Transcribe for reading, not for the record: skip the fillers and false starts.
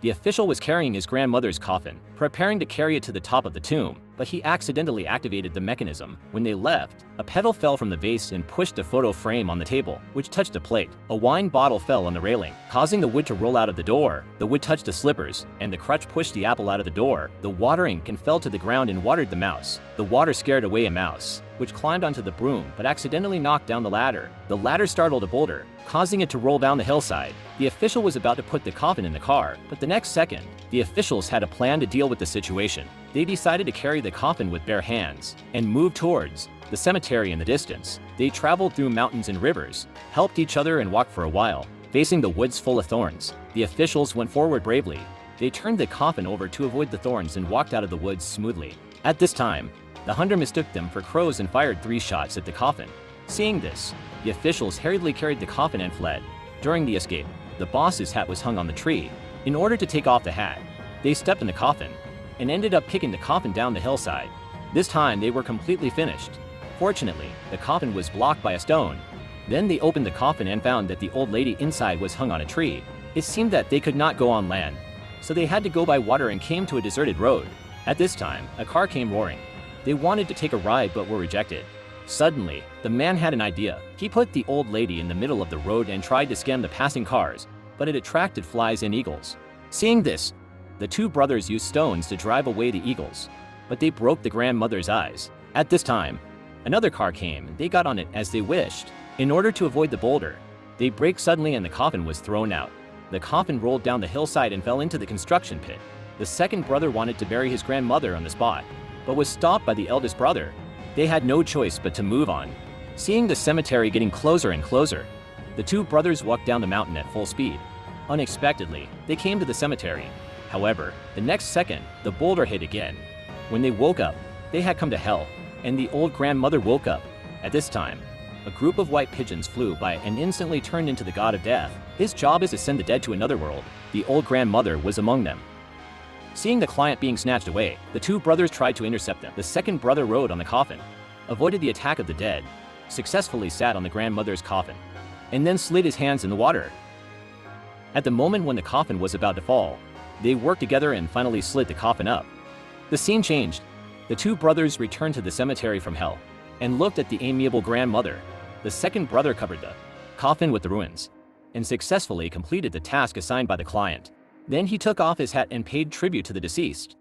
The official was carrying his grandmother's coffin, preparing to carry it to the top of the tomb, but he accidentally activated the mechanism. When they left, a petal fell from the vase and pushed a photo frame on the table, which touched a plate. A wine bottle fell on the railing, causing the wood to roll out of the door. The wood touched the slippers, and the crutch pushed the apple out of the door. The watering can fell to the ground and watered the mouse. The water scared away a mouse, which climbed onto the broom but accidentally knocked down the ladder. The ladder startled a boulder, causing it to roll down the hillside. The official was about to put the coffin in the car, but the next second, the officials had a plan to deal with the situation. They decided to carry the coffin with bare hands and move towards the cemetery in the distance. They traveled through mountains and rivers, helped each other and walked for a while, facing the woods full of thorns. The officials went forward bravely. They turned the coffin over to avoid the thorns and walked out of the woods smoothly. At this time, the hunter mistook them for crows and fired 3 shots at the coffin. Seeing this, the officials hurriedly carried the coffin and fled. During the escape, the boss's hat was hung on the tree. In order to take off the hat, they stepped in the coffin and ended up kicking the coffin down the hillside. This time they were completely finished. Fortunately, the coffin was blocked by a stone. Then they opened the coffin and found that the old lady inside was hung on a tree. It seemed that they could not go on land, so they had to go by water and came to a deserted road. At this time, a car came roaring. They wanted to take a ride but were rejected. Suddenly, the man had an idea. He put the old lady in the middle of the road and tried to scam the passing cars, but it attracted flies and eagles. Seeing this, the 2 brothers used stones to drive away the eagles, but they broke the grandmother's eyes. At this time, another car came and they got on it as they wished. In order to avoid the boulder, they braked suddenly and the coffin was thrown out. The coffin rolled down the hillside and fell into the construction pit. The second brother wanted to bury his grandmother on the spot, but was stopped by the eldest brother. They had no choice but to move on. Seeing the cemetery getting closer and closer, the 2 brothers walked down the mountain at full speed. Unexpectedly, they came to the cemetery. However, the next second, the boulder hit again. When they woke up, they had come to hell, and the old grandmother woke up. At this time, a group of white pigeons flew by and instantly turned into the god of death. His job is to send the dead to another world. The old grandmother was among them. Seeing the client being snatched away, the 2 brothers tried to intercept them. The second brother rode on the coffin, avoided the attack of the dead, successfully sat on the grandmother's coffin, and then slid his hands in the water. At the moment when the coffin was about to fall, they worked together and finally slid the coffin up. The scene changed. The 2 brothers returned to the cemetery from hell and looked at the amiable grandmother. The second brother covered the coffin with the ruins and successfully completed the task assigned by the client. Then he took off his hat and paid tribute to the deceased.